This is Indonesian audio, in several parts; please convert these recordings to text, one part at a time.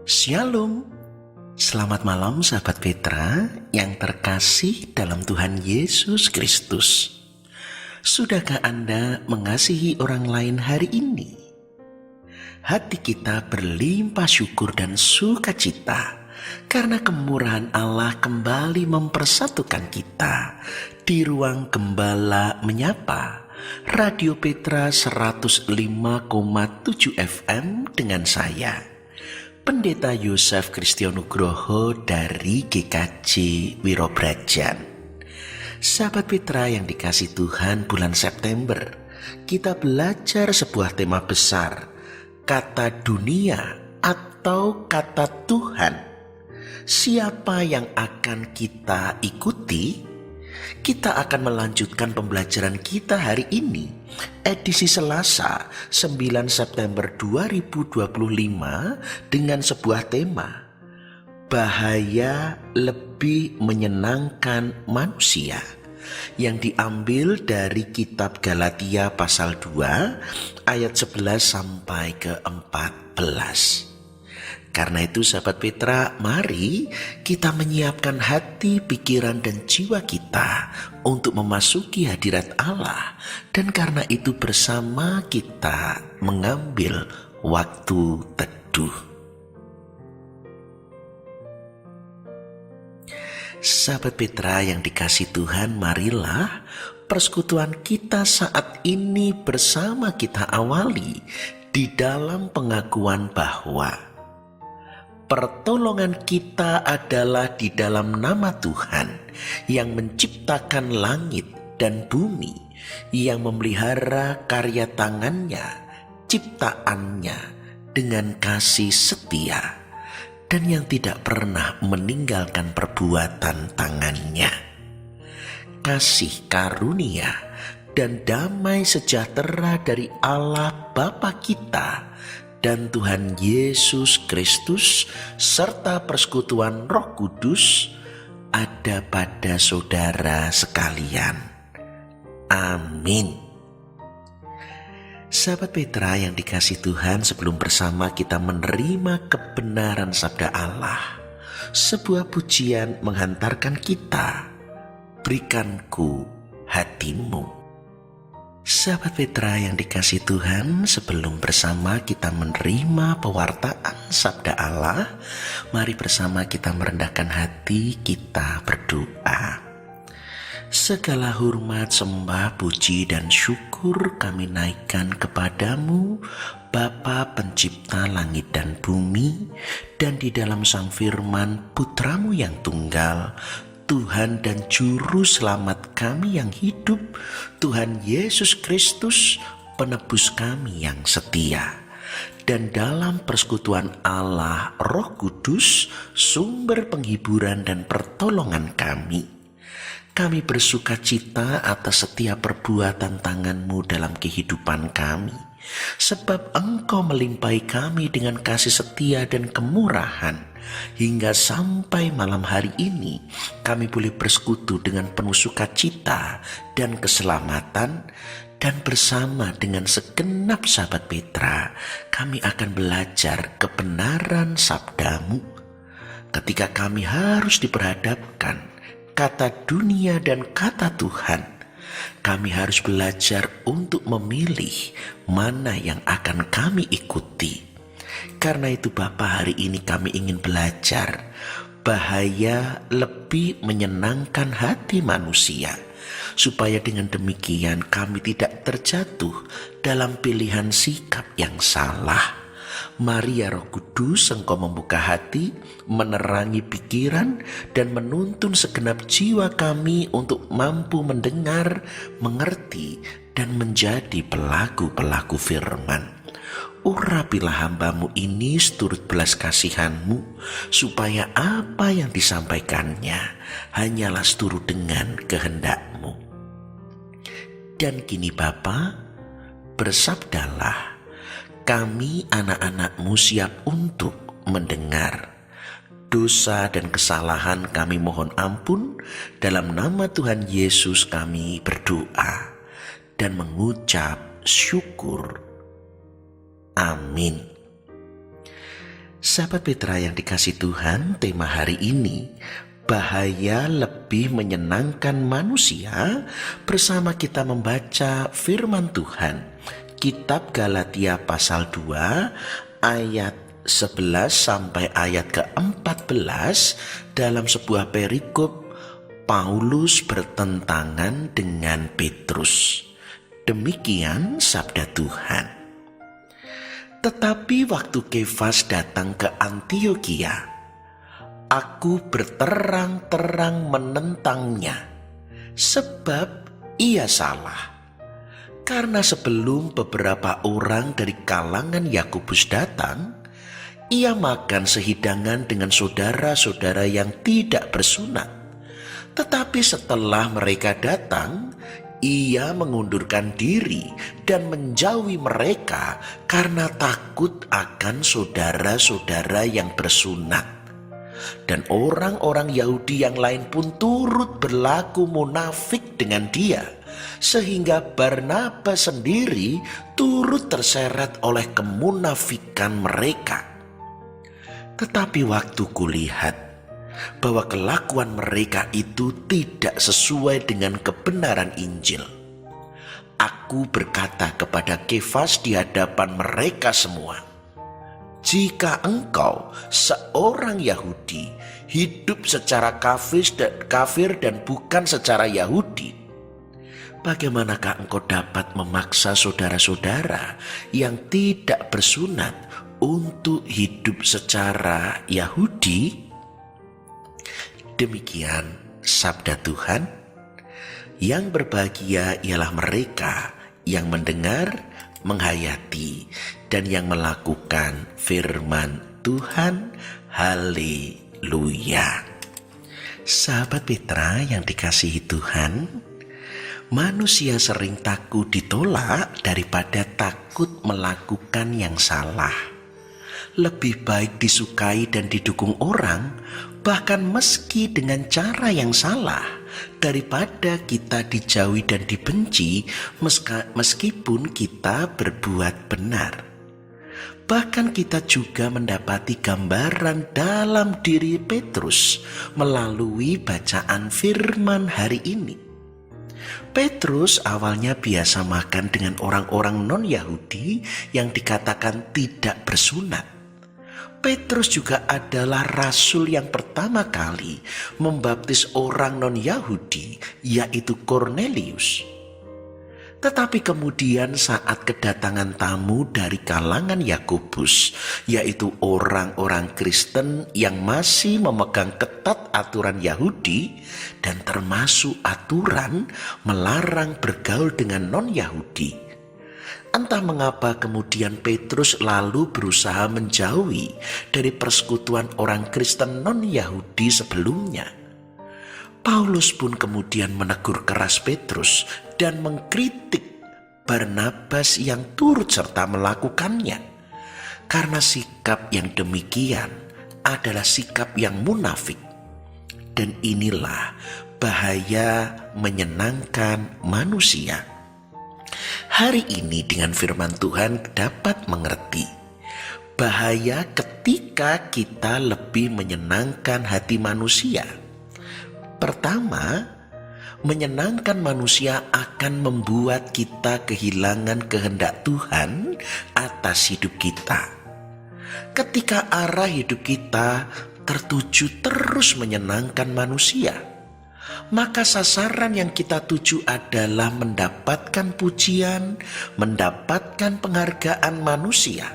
Shalom, selamat malam sahabat Petra yang terkasih dalam Tuhan Yesus Kristus. Sudahkah Anda mengasihi orang lain hari ini? Hati kita berlimpah syukur dan sukacita karena kemurahan Allah kembali mempersatukan kita di ruang Gembala Menyapa, Radio Petra 105,7 FM dengan saya, Pendeta Yosef Kristianugroho dari GKJ Wirobrajan. Sahabat Petra yang dikasih Tuhan, bulan September kita belajar sebuah tema besar, kata dunia atau kata Tuhan. Siapa yang akan kita ikuti? Kita akan melanjutkan pembelajaran kita hari ini, edisi Selasa 9 September 2025 dengan sebuah tema, bahaya lebih menyenangkan manusia, yang diambil dari kitab Galatia pasal 2 ayat 11 sampai ke 14. Karena itu sahabat Petra, mari kita menyiapkan hati, pikiran, dan jiwa kita untuk memasuki hadirat Allah. Dan karena itu bersama kita mengambil waktu teduh. Sahabat Petra yang dikasih Tuhan, marilah persekutuan kita saat ini bersama kita awali di dalam pengakuan bahwa pertolongan kita adalah di dalam nama Tuhan yang menciptakan langit dan bumi, yang memelihara karya tangannya, ciptaannya dengan kasih setia, dan yang tidak pernah meninggalkan perbuatan tangannya. Kasih karunia dan damai sejahtera dari Allah Bapa kita dan Tuhan Yesus Kristus serta persekutuan Roh Kudus ada pada saudara sekalian. Amin. Sahabat Petra yang dikasih Tuhan, sebelum bersama kita menerima kebenaran sabda Allah, sebuah pujian menghantarkan kita, berikanku hatimu. Sahabat Petra yang dikasih Tuhan, sebelum bersama kita menerima pewartaan sabda Allah, mari bersama kita merendahkan hati, kita berdoa. Segala hormat, sembah, puji, dan syukur kami naikkan kepadamu, Bapa pencipta langit dan bumi, dan di dalam sang firman Putramu yang tunggal, Tuhan dan Juru Selamat kami yang hidup, Tuhan Yesus Kristus, penebus kami yang setia. Dan dalam persekutuan Allah Roh Kudus, sumber penghiburan dan pertolongan kami bersuka cita atas setiap perbuatan tangan-Mu dalam kehidupan kami. Sebab Engkau melimpahi kami dengan kasih setia dan kemurahan, hingga sampai malam hari ini kami boleh bersekutu dengan penuh sukacita dan keselamatan. Dan bersama dengan segenap sahabat Petra, kami akan belajar kebenaran sabda-Mu. Ketika kami harus diperhadapkan kata dunia dan kata Tuhan, kami harus belajar untuk memilih mana yang akan kami ikuti. Karena itu Bapa, hari ini kami ingin belajar bahaya lebih menyenangkan hati manusia, supaya dengan demikian kami tidak terjatuh dalam pilihan sikap yang salah. Mari ya Roh Kudus, Engkau membuka hati, menerangi pikiran, dan menuntun segenap jiwa kami untuk mampu mendengar, mengerti, dan menjadi pelaku-pelaku firman. Urapilah hamba-Mu ini seturut belas kasihan-Mu, supaya apa yang disampaikannya hanyalah seturut dengan kehendak-Mu. Dan kini Bapa, bersabdalah, kami anak-anak-Mu siap untuk mendengar. Dosa dan kesalahan kami mohon ampun, dalam nama Tuhan Yesus kami berdoa dan mengucap syukur. Amin. Sahabat Petra yang dikasih Tuhan, tema hari ini, bahaya lebih menyenangkan manusia, bersama kita membaca firman Tuhan. Kitab Galatia pasal 2 ayat 11 sampai ayat ke-14 dalam sebuah perikop Paulus bertentangan dengan Petrus. Demikian sabda Tuhan. Tetapi waktu Kefas datang ke Antiokhia, aku berterang-terang menentangnya, sebab ia salah. Karena sebelum beberapa orang dari kalangan Yakobus datang, ia makan sehidangan dengan saudara-saudara yang tidak bersunat. Tetapi setelah mereka datang, ia mengundurkan diri dan menjauhi mereka karena takut akan saudara-saudara yang bersunat. Dan orang-orang Yahudi yang lain pun turut berlaku munafik dengan dia, sehingga Barnabas sendiri turut terseret oleh kemunafikan mereka. Tetapi waktu kulihat bahwa kelakuan mereka itu tidak sesuai dengan kebenaran Injil, aku berkata kepada Kefas di hadapan mereka semua, jika engkau seorang Yahudi hidup secara kafir dan bukan secara Yahudi, bagaimanakah engkau dapat memaksa saudara-saudara yang tidak bersunat untuk hidup secara Yahudi? Demikian sabda Tuhan. Yang berbahagia ialah mereka yang mendengar, menghayati, dan yang melakukan firman Tuhan. Haleluya. Sahabat Petra yang dikasihi Tuhan, manusia sering takut ditolak daripada takut melakukan yang salah. Lebih baik disukai dan didukung orang, bahkan meski dengan cara yang salah, daripada kita dijauhi dan dibenci meskipun kita berbuat benar. Bahkan kita juga mendapati gambaran dalam diri Petrus melalui bacaan firman hari ini. Petrus awalnya biasa makan dengan orang-orang non-Yahudi yang dikatakan tidak bersunat. Petrus juga adalah rasul yang pertama kali membaptis orang non-Yahudi, yaitu Kornelius. Tetapi kemudian saat kedatangan tamu dari kalangan Yakobus, yaitu orang-orang Kristen yang masih memegang ketat aturan Yahudi dan termasuk aturan melarang bergaul dengan non-Yahudi, entah mengapa kemudian Petrus lalu berusaha menjauhi dari persekutuan orang Kristen non-Yahudi sebelumnya. Paulus pun kemudian menegur keras Petrus dan mengkritik Barnabas yang turut serta melakukannya, karena sikap yang demikian adalah sikap yang munafik. Dan inilah bahaya menyenangkan manusia. Hari ini dengan firman Tuhan dapat mengerti bahaya ketika kita lebih menyenangkan hati manusia. Pertama, menyenangkan manusia akan membuat kita kehilangan kehendak Tuhan atas hidup kita. Ketika arah hidup kita tertuju terus menyenangkan manusia, maka sasaran yang kita tuju adalah mendapatkan pujian, mendapatkan penghargaan manusia.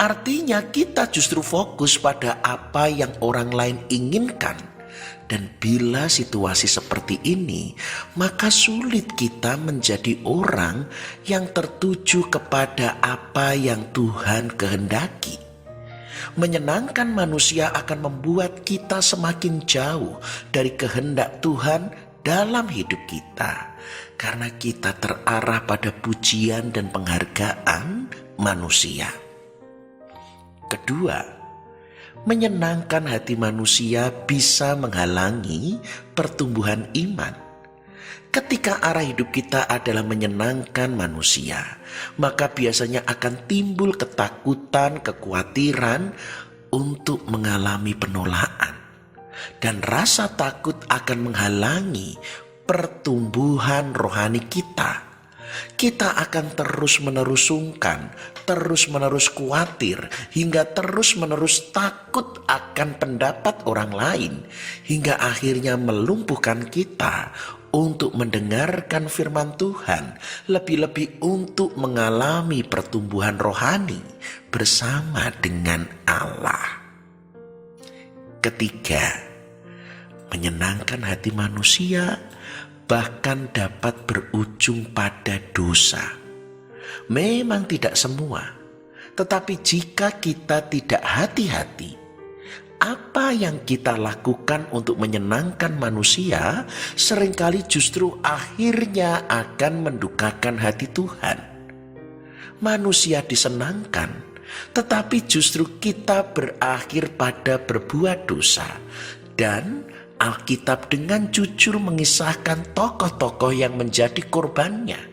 Artinya kita justru fokus pada apa yang orang lain inginkan. Dan bila situasi seperti ini, maka sulit kita menjadi orang yang tertuju kepada apa yang Tuhan kehendaki. Menyenangkan manusia akan membuat kita semakin jauh dari kehendak Tuhan dalam hidup kita, karena kita terarah pada pujian dan penghargaan manusia. Kedua, menyenangkan hati manusia bisa menghalangi pertumbuhan iman. Ketika arah hidup kita adalah menyenangkan manusia, maka biasanya akan timbul ketakutan, kekhawatiran, untuk mengalami penolakan, dan rasa takut akan menghalangi pertumbuhan rohani kita. Kita akan terus-menerus sungkan, terus-menerus khawatir, hingga terus-menerus takut akan pendapat orang lain, hingga akhirnya melumpuhkan kita untuk mendengarkan firman Tuhan, lebih-lebih untuk mengalami pertumbuhan rohani bersama dengan Allah. Ketiga, menyenangkan hati manusia bahkan dapat berujung pada dosa. Memang tidak semua, tetapi jika kita tidak hati-hati, apa yang kita lakukan untuk menyenangkan manusia seringkali justru akhirnya akan mendukakan hati Tuhan. Manusia disenangkan, tetapi justru kita berakhir pada berbuat dosa. Dan Alkitab dengan jujur mengisahkan tokoh-tokoh yang menjadi korbannya.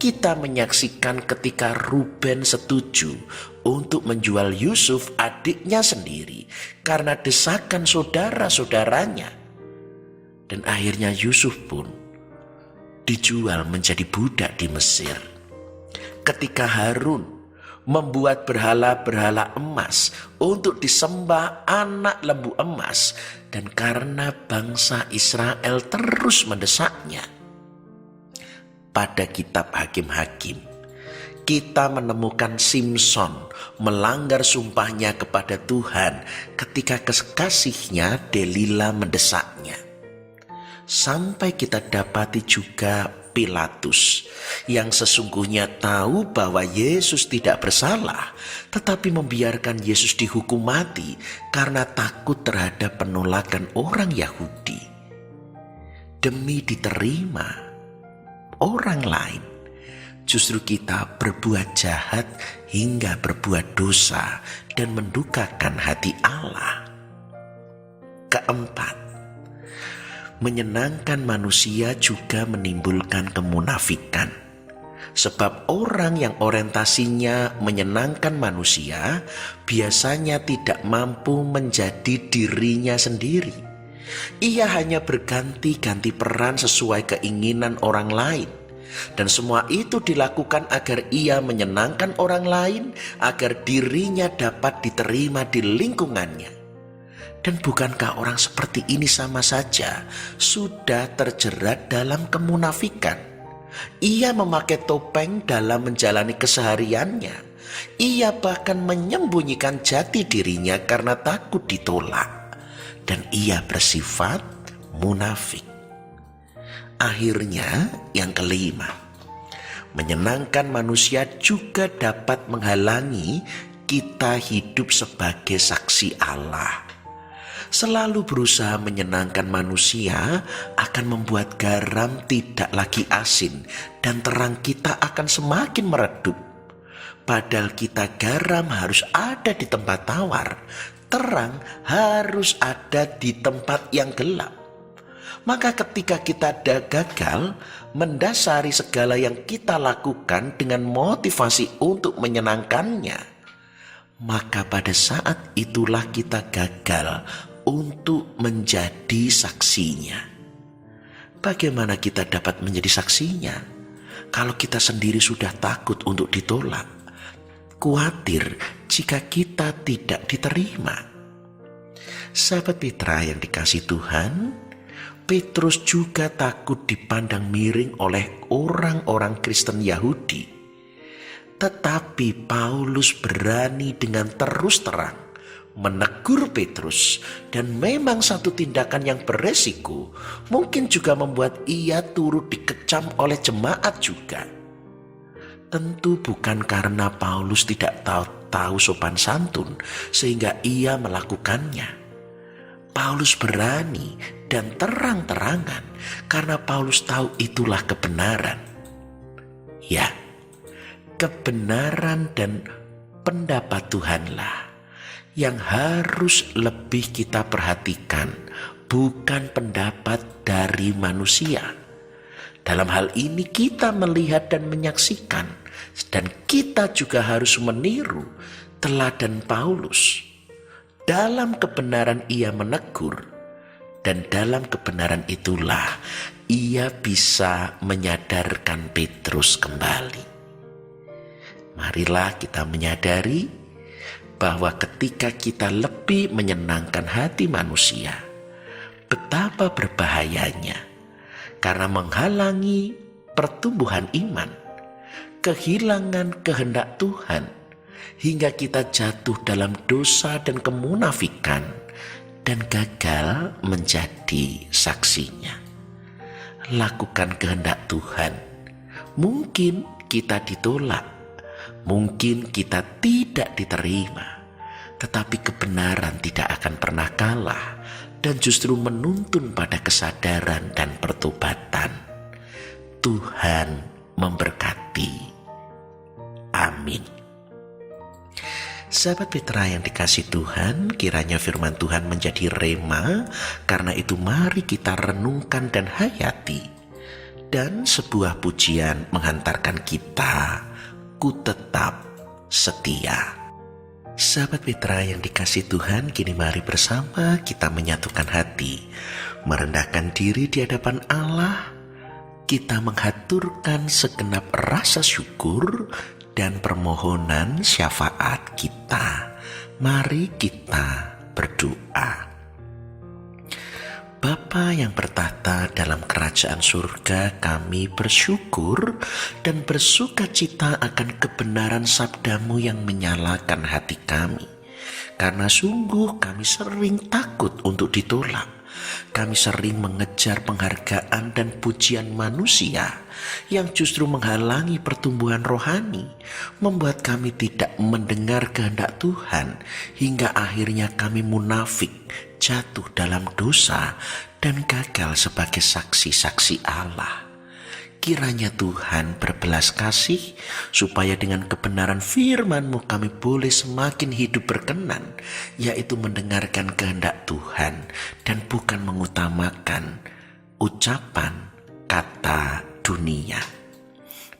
Kita menyaksikan ketika Ruben setuju untuk menjual Yusuf, adiknya sendiri, karena desakan saudara-saudaranya. Dan akhirnya Yusuf pun dijual menjadi budak di Mesir. Ketika Harun membuat berhala-berhala emas untuk disembah anak lembu emas, dan karena bangsa Israel terus mendesaknya. Pada kitab Hakim-Hakim, kita menemukan Simson melanggar sumpahnya kepada Tuhan ketika kekasihnya Delila mendesaknya. Sampai kita dapati juga Pilatus yang sesungguhnya tahu bahwa Yesus tidak bersalah, tetapi membiarkan Yesus dihukum mati karena takut terhadap penolakan orang Yahudi. Demi diterima orang lain, justru kita berbuat jahat hingga berbuat dosa dan mendukakan hati Allah. Keempat, menyenangkan manusia juga menimbulkan kemunafikan. Sebab orang yang orientasinya menyenangkan manusia biasanya tidak mampu menjadi dirinya sendiri. Ia hanya berganti-ganti peran sesuai keinginan orang lain. Dan semua itu dilakukan agar ia menyenangkan orang lain, agar dirinya dapat diterima di lingkungannya. Dan bukankah orang seperti ini sama saja sudah terjerat dalam kemunafikan? Ia memakai topeng dalam menjalani kesehariannya. Ia bahkan menyembunyikan jati dirinya karena takut ditolak. Dan ia bersifat munafik. Akhirnya yang kelima, menyenangkan manusia juga dapat menghalangi kita hidup sebagai saksi Allah. Selalu berusaha menyenangkan manusia akan membuat garam tidak lagi asin dan terang kita akan semakin meredup. Padahal kita garam harus ada di tempat tawar, terang harus ada di tempat yang gelap. Maka ketika kita gagal mendasari segala yang kita lakukan dengan motivasi untuk menyenangkannya, maka pada saat itulah kita gagal untuk menjadi saksinya. Bagaimana kita dapat menjadi saksinya kalau kita sendiri sudah takut untuk ditolak, khawatir jika kita tidak diterima? Sahabat Petra yang dikasihi Tuhan, Petrus juga takut dipandang miring oleh orang-orang Kristen Yahudi. Tetapi Paulus berani dengan terus terang menegur Petrus, dan memang satu tindakan yang beresiko mungkin juga membuat ia turut dikecam oleh jemaat juga. Tentu bukan karena Paulus tidak tahu sopan santun sehingga ia melakukannya. Paulus berani dan terang-terangan karena Paulus tahu itulah kebenaran. Ya, kebenaran dan pendapat Tuhanlah yang harus lebih kita perhatikan, bukan pendapat dari manusia. Dalam hal ini kita melihat dan menyaksikan, dan kita juga harus meniru teladan Paulus. Dalam kebenaran ia menegur, dan dalam kebenaran itulah ia bisa menyadarkan Petrus kembali. Marilah kita menyadari bahwa ketika kita lebih menyenangkan hati manusia, betapa berbahayanya karena menghalangi pertumbuhan iman, kehilangan kehendak Tuhan, hingga kita jatuh dalam dosa dan kemunafikan dan gagal menjadi saksinya. Lakukan kehendak Tuhan. Mungkin kita ditolak, mungkin kita tidak diterima, tetapi kebenaran tidak akan pernah kalah dan justru menuntun pada kesadaran dan pertobatan. Tuhan memberkati. Amin. Sahabat Petra yang dikasih Tuhan, kiranya firman Tuhan menjadi rema. Karena itu mari kita renungkan dan hayati. Dan sebuah pujian menghantarkan kita, ku tetap setia. Sahabat Petra yang dikasih Tuhan, kini mari bersama kita menyatukan hati, merendahkan diri di hadapan Allah. Kita menghaturkan segenap rasa syukur dan permohonan syafaat kita. Mari kita berdoa. Bapa yang bertahta dalam kerajaan surga, kami bersyukur dan bersukacita akan kebenaran sabdamu yang menyalakan hati kami. Karena sungguh kami sering takut untuk ditolak. Kami sering mengejar penghargaan dan pujian manusia yang justru menghalangi pertumbuhan rohani, membuat kami tidak mendengar kehendak Tuhan, hingga akhirnya kami munafik, jatuh dalam dosa, dan gagal sebagai saksi-saksi Allah. Kiranya Tuhan berbelas kasih, supaya dengan kebenaran firman-Mu kami boleh semakin hidup berkenan, yaitu mendengarkan kehendak Tuhan dan bukan mengutamakan ucapan kata dunia.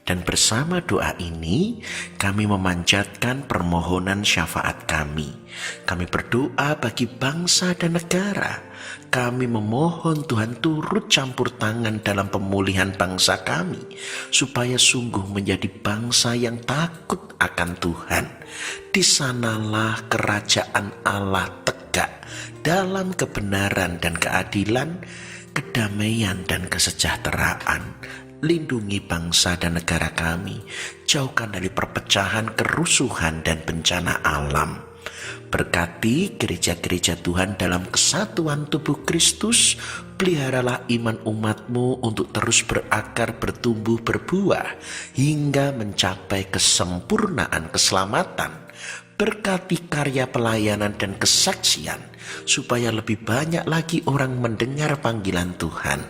Dan bersama doa ini kami memanjatkan permohonan syafaat kami. Kami berdoa bagi bangsa dan negara. Kami memohon Tuhan turut campur tangan dalam pemulihan bangsa kami, supaya sungguh menjadi bangsa yang takut akan Tuhan. Di sanalah kerajaan Allah tegak dalam kebenaran dan keadilan, kedamaian dan kesejahteraan. Lindungi bangsa dan negara kami, jauhkan dari perpecahan, kerusuhan, dan bencana alam. Berkati gereja-gereja Tuhan dalam kesatuan tubuh Kristus. Peliharalah iman umat-Mu untuk terus berakar, bertumbuh, berbuah, hingga mencapai kesempurnaan keselamatan. Berkati karya pelayanan dan kesaksian, supaya lebih banyak lagi orang mendengar panggilan Tuhan,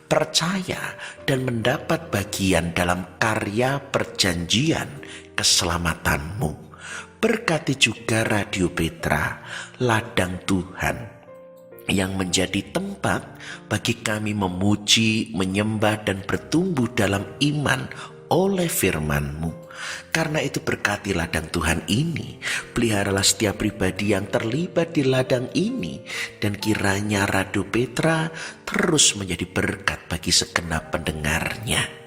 percaya dan mendapat bagian dalam karya perjanjian keselamatan-Mu. Berkati juga Radio Petra, ladang Tuhan, yang menjadi tempat bagi kami memuji, menyembah, dan bertumbuh dalam iman oleh firman-Mu. Karena itu berkati ladang Tuhan ini, peliharalah setiap pribadi yang terlibat di ladang ini, dan kiranya Radio Petra terus menjadi berkat bagi segenap pendengarnya.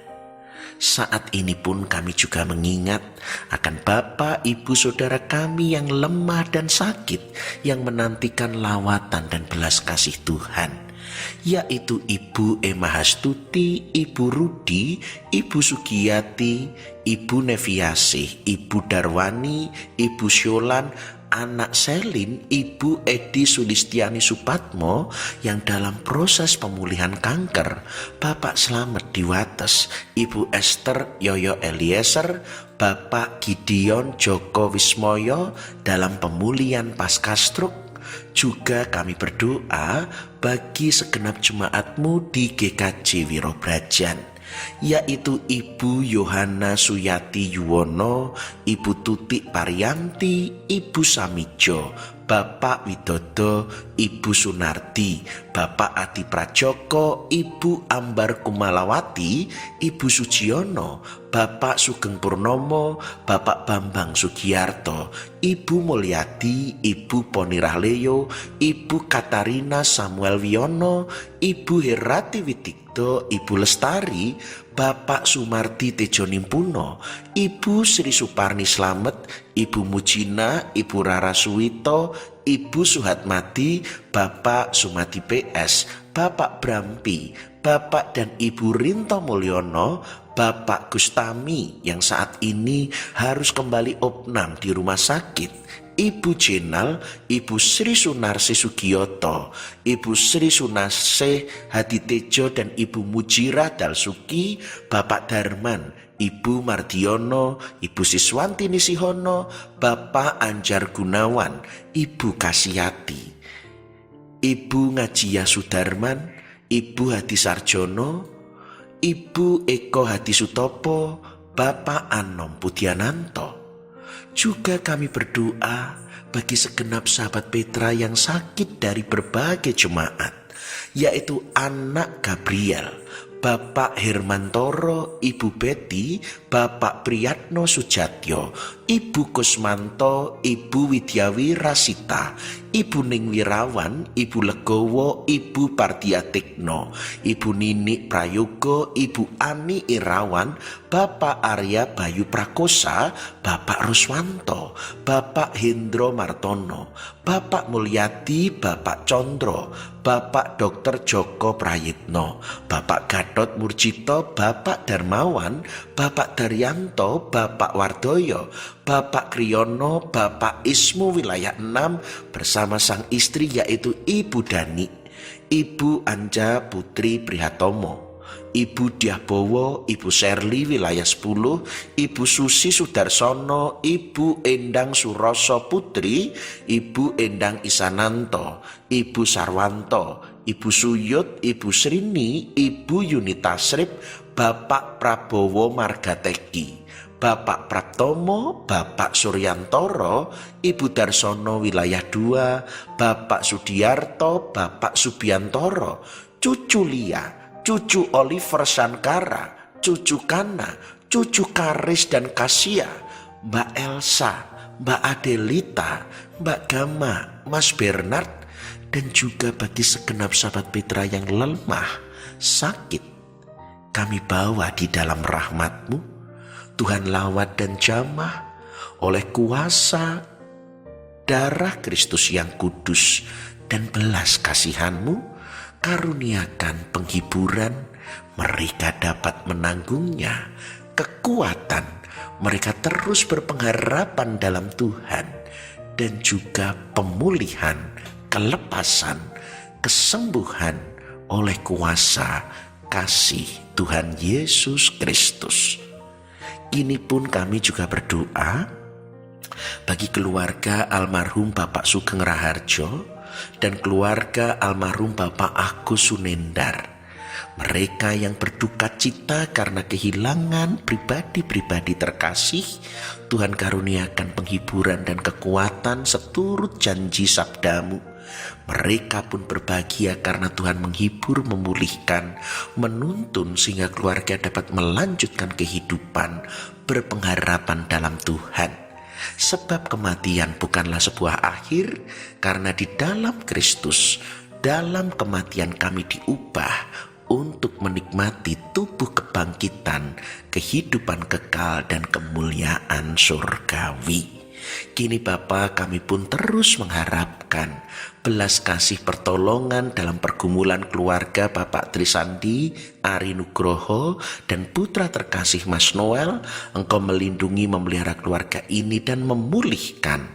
Saat ini pun kami juga mengingat akan Bapak, Ibu, Saudara kami yang lemah dan sakit, yang menantikan lawatan dan belas kasih Tuhan, yaitu Ibu Emma Hastuti, Ibu Rudi, Ibu Sugiyati, Ibu Neviasih, Ibu Darwani, Ibu Syolan, anak Selin, Ibu Edi Sulistiani Supatmo yang dalam proses pemulihan kanker, Bapak Slamet di Wates, Ibu Esther Yoyo Eliezer, Bapak Gideon Joko Wismoyo dalam pemulihan pasca stroke. Juga kami berdoa bagi segenap jemaat-Mu di GKJ Wirobrajan, yaitu Ibu Yohana Suyati Yuwono, Ibu Tutik Parianti, Ibu Samijo, Bapak Widodo, Ibu Sunardi, Bapak Adi Prajoko, Ibu Ambar Kumalawati, Ibu Sujiono, Bapak Sugeng Purnomo, Bapak Bambang Sugiarto, Ibu Mulyadi, Ibu Poni Rahleyo, Ibu Katarina Samuel Wiono, Ibu Herati Widigdo, Ibu Lestari, Bapak Sumardi Tejo Nimpuno, Ibu Sri Suparni Slamet, Ibu Mujina, Ibu Rara Suwito, Ibu Suhatmadi, Bapak Sumadi PS, Bapak Brampi, Bapak dan Ibu Rinto Mulyono, Bapak Gustami yang saat ini harus kembali opnam di rumah sakit, Ibu Jenal, Ibu Sri Sunarsi Sugiyoto, Ibu Sri Sunase Haditejo dan Ibu Mujira Dalsuki, Bapak Darman, Ibu Mardiono, Ibu Siswanti Nisihono, Bapak Anjar Gunawan, Ibu Kasiati, Ibu Ngajia Sudarman, Ibu Hadi Sarjono, Ibu Eko Hadi Sutopo, Bapak Anom Pudiananto. Juga kami berdoa bagi segenap sahabat Petra yang sakit dari berbagai jemaat, yaitu anak Gabriel, Bapak Hermantoro, Ibu Betty, Bapak Priyatno Sujatyo, Ibu Kusmanto, Ibu Widyawi Rasita, Ibu Ning Wirawan, Ibu Legowo, Ibu Partia Tekno, Ibu Nini Prayogo, Ibu Ani Irawan, Bapak Arya Bayu Prakosa, Bapak Ruswanto, Bapak Hendro Martono, Bapak Mulyadi, Bapak Condro, Bapak Dr. Joko Prayitno, Bapak Gatot Murjito, Bapak Darmawan, Bapak Daryanto, Bapak Wardoyo, Bapak Kriyono, Bapak Ismu Wilayah 6 bersama sang istri yaitu Ibu Dani, Ibu Anja Putri Prihatomo, Ibu Diah Bowo, Ibu Sherly Wilayah 10, Ibu Susi Sudarsono, Ibu Endang Suroso Putri, Ibu Endang Isananto, Ibu Sarwanto, Ibu Suyut, Ibu Srini, Ibu Yunita Srip, Bapak Prabowo Margateki, Bapak Praptomo, Bapak Suryantoro, Ibu Darsono Wilayah 2, Bapak Sudiarto, Bapak Subiantoro, Cucu Lia, Cucu Oliver Sankara, Cucu Kana, Cucu Karis dan Kasia, Mbak Elsa, Mbak Adelita, Mbak Gama, Mas Bernard, dan juga bagi segenap sahabat Petra yang lemah, sakit, kami bawa di dalam rahmat-Mu. Tuhan lawat dan jamah oleh kuasa darah Kristus yang kudus dan belas kasihan-Mu, karuniakan penghiburan mereka dapat menanggungnya, kekuatan mereka terus berpengharapan dalam Tuhan, dan juga pemulihan, kelepasan, kesembuhan oleh kuasa kasih Tuhan Yesus Kristus. Kini pun kami juga berdoa bagi keluarga almarhum Bapak Sugeng Raharjo dan keluarga almarhum Bapak Agus Sunendar. Mereka yang berduka cita karena kehilangan pribadi-pribadi terkasih, Tuhan karuniakan penghiburan dan kekuatan seturut janji sabda-Mu. Mereka pun berbahagia karena Tuhan menghibur, memulihkan, menuntun sehingga keluarga dapat melanjutkan kehidupan berpengharapan dalam Tuhan. Sebab kematian bukanlah sebuah akhir, karena di dalam Kristus, dalam kematian kami diubah untuk menikmati tubuh kebangkitan, kehidupan kekal dan kemuliaan surgawi. Kini Bapa, kami pun terus mengharapkan belas kasih pertolongan dalam pergumulan keluarga Bapak Trisandi, Ari Nugroho, dan putra terkasih Mas Noel. Engkau melindungi, memelihara keluarga ini dan memulihkan.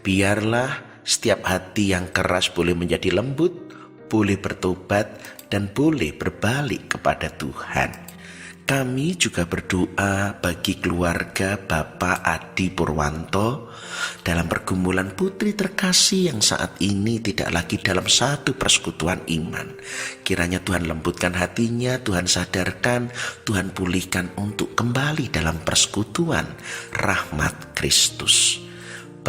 Biarlah setiap hati yang keras boleh menjadi lembut, boleh bertobat, dan boleh berbalik kepada Tuhan. Kami juga berdoa bagi keluarga Bapak Adi Purwanto dalam pergumulan putri terkasih yang saat ini tidak lagi dalam satu persekutuan iman. Kiranya Tuhan lembutkan hatinya, Tuhan sadarkan, Tuhan pulihkan untuk kembali dalam persekutuan rahmat Kristus.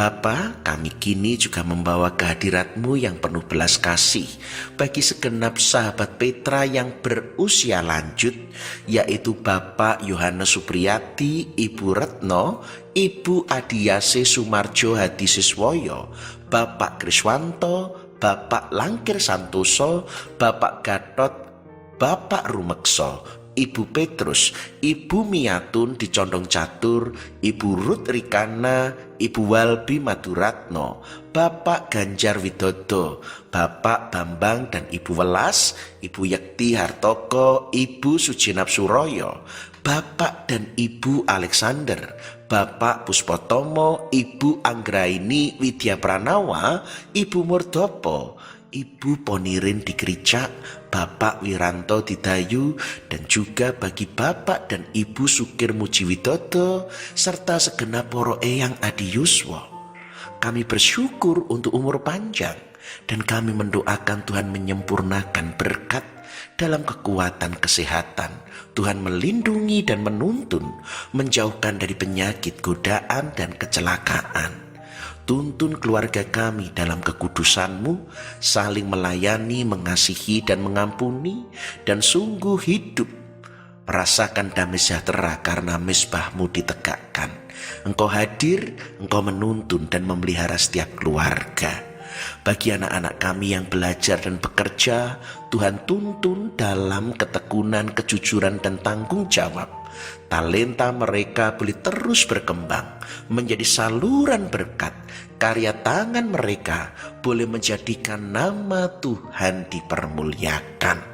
Bapa, kami kini juga membawa kehadirat-Mu yang penuh belas kasih bagi segenap sahabat Petra yang berusia lanjut, yaitu Bapak Yohanes Supriyati, Ibu Retno, Ibu Adiyase Sumarjo Hadisiswoyo, Bapak Kriswanto, Bapak Langkir Santoso, Bapak Gatot, Bapak Rumekso, Ibu Petrus, Ibu Miatun di Condong Catur, Ibu Ruth Rikana, Ibu Walbi Maduratno, Bapak Ganjar Widodo, Bapak Bambang dan Ibu Welas, Ibu Yekti Hartoko, Ibu Sujinap Suroyo, Bapak dan Ibu Alexander, Bapak Puspotomo, Ibu Anggraini Widya Pranawa, Ibu Murdopo, Ibu Ponirin di Gericak, Bapak Wiranto di Dayu, dan juga bagi Bapak dan Ibu Sukir Mujiwidodo serta segenap poro eyang Adi Yuswo. Kami bersyukur untuk umur panjang dan kami mendoakan Tuhan menyempurnakan berkat dalam kekuatan kesehatan. Tuhan melindungi dan menuntun, menjauhkan dari penyakit, godaan dan kecelakaan. Tuntun keluarga kami dalam kekudusan-Mu, saling melayani, mengasihi dan mengampuni, dan sungguh hidup merasakan damai sejahtera karena mezbah-Mu ditegakkan. Engkau hadir, Engkau menuntun dan memelihara setiap keluarga. Bagi anak-anak kami yang belajar dan bekerja, Tuhan tuntun dalam ketekunan, kejujuran dan tanggung jawab. Talenta mereka boleh terus berkembang menjadi saluran berkat. Karya tangan mereka boleh menjadikan nama Tuhan dipermuliakan.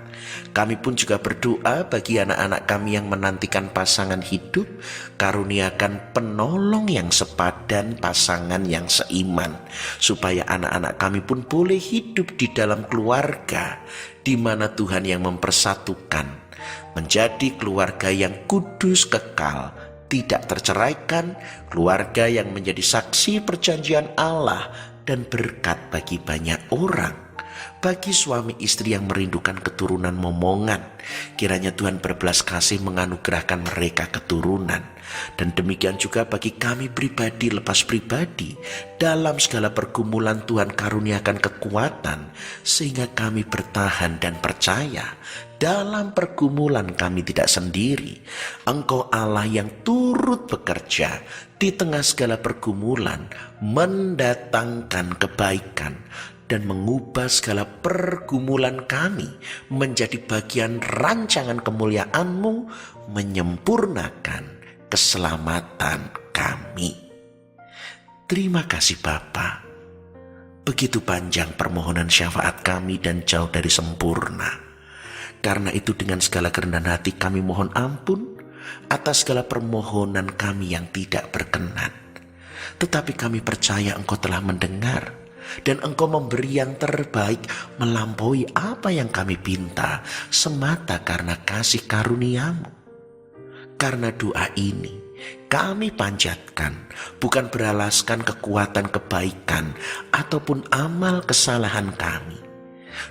Kami pun juga berdoa bagi anak-anak kami yang menantikan pasangan hidup. Karuniakan penolong yang sepadan, pasangan yang seiman, supaya anak-anak kami pun boleh hidup di dalam keluarga di mana Tuhan yang mempersatukan, menjadi keluarga yang kudus kekal, tidak terceraikan, keluarga yang menjadi saksi perjanjian Allah dan berkat bagi banyak orang. Bagi suami istri yang merindukan keturunan momongan, kiranya Tuhan berbelas kasih menganugerahkan mereka keturunan. Dan demikian juga bagi kami pribadi lepas pribadi, dalam segala pergumulan Tuhan karuniakan kekuatan, sehingga kami bertahan dan percaya dalam pergumulan kami tidak sendiri. Engkau Allah yang turut bekerja di tengah segala pergumulan, mendatangkan kebaikan dan mengubah segala pergumulan kami menjadi bagian rancangan kemuliaan-Mu, menyempurnakan keselamatan kami. Terima kasih Bapa. Begitu panjang permohonan syafaat kami dan jauh dari sempurna. Karena itu dengan segala kerendahan hati kami mohon ampun atas segala permohonan kami yang tidak berkenan. Tetapi kami percaya Engkau telah mendengar dan Engkau memberi yang terbaik melampaui apa yang kami pinta, semata karena kasih karunia-Mu. Karena doa ini kami panjatkan bukan beralaskan kekuatan kebaikan ataupun amal kesalahan kami.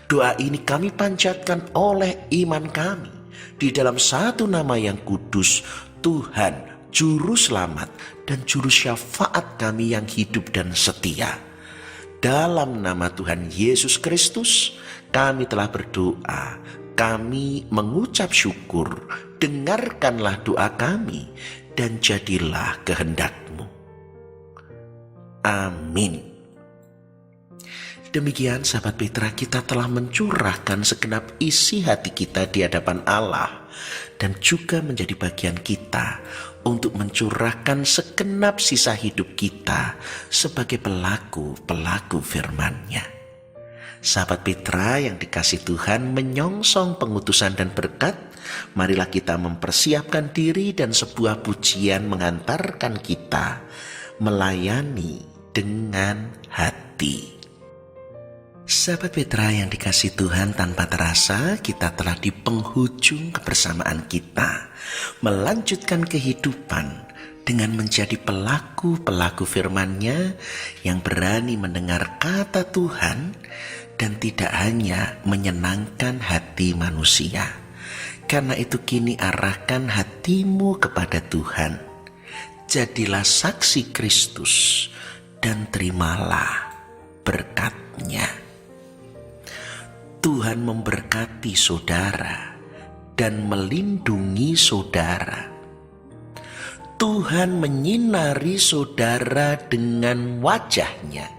Doa ini kami panjatkan oleh iman kami di dalam satu nama yang kudus, Tuhan, Juru Selamat dan Juru Syafaat kami yang hidup dan setia. Dalam nama Tuhan Yesus Kristus, kami telah berdoa, kami mengucap syukur, dengarkanlah doa kami, dan jadilah kehendak-Mu. Amin. Demikian sahabat Petra, kita telah mencurahkan segenap isi hati kita di hadapan Allah, dan juga menjadi bagian kita untuk mencurahkan segenap sisa hidup kita sebagai pelaku-pelaku firman-Nya. Sahabat Petra yang dikasih Tuhan, menyongsong pengutusan dan berkat, marilah kita mempersiapkan diri dan sebuah pujian mengantarkan kita melayani dengan hati. Sahabat Petra yang dikasih Tuhan, tanpa terasa kita telah di penghujung kebersamaan kita, melanjutkan kehidupan dengan menjadi pelaku-pelaku firman-Nya yang berani mendengar kata Tuhan dan tidak hanya menyenangkan hati manusia. Karena itu kini arahkan hatimu kepada Tuhan. Jadilah saksi Kristus dan terimalah berkat-Nya. Tuhan memberkati saudara dan melindungi saudara. Tuhan menyinari saudara dengan wajah-Nya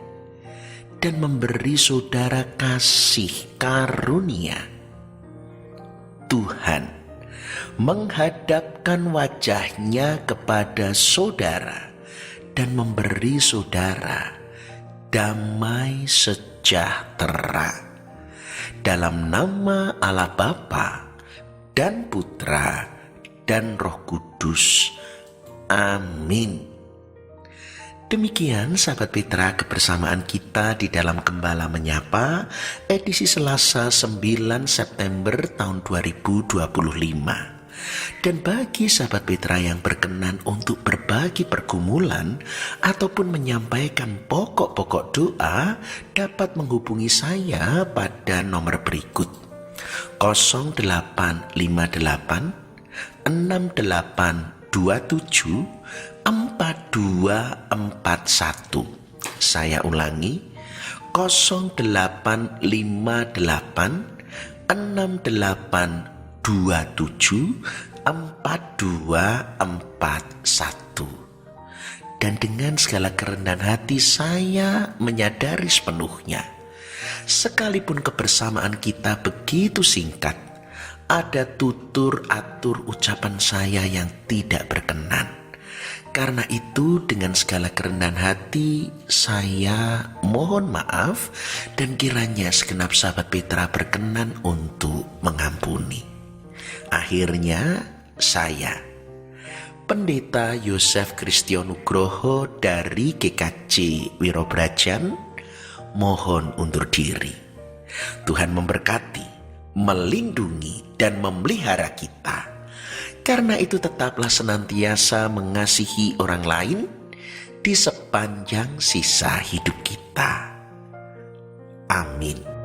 dan memberi saudara kasih karunia. Tuhan menghadapkan wajah-Nya kepada saudara dan memberi saudara damai sejahtera. Dalam nama Allah Bapa dan Putra dan Roh Kudus. Amin. Demikian sahabat Petra, kebersamaan kita di dalam Gembala Menyapa edisi Selasa 9 September tahun 2025. Dan bagi sahabat Petra yang berkenan untuk berbagi pergumulan ataupun menyampaikan pokok-pokok doa, dapat menghubungi saya pada nomor berikut: 0858 6827 4241. Saya ulangi, 0858 6827 4241. Dan dengan segala kerendahan hati saya menyadari sepenuhnya, sekalipun kebersamaan kita begitu singkat, ada tutur atur ucapan saya yang tidak berkenan. Karena itu dengan segala kerendahan hati saya mohon maaf, dan kiranya segenap sahabat Petra berkenan untuk mengampuni. Akhirnya saya, Pendeta Yosef Kristionugroho dari GKJ Wirobrajan, mohon undur diri. Tuhan memberkati, melindungi dan memelihara kita. Karena itu tetaplah senantiasa mengasihi orang lain di sepanjang sisa hidup kita. Amin.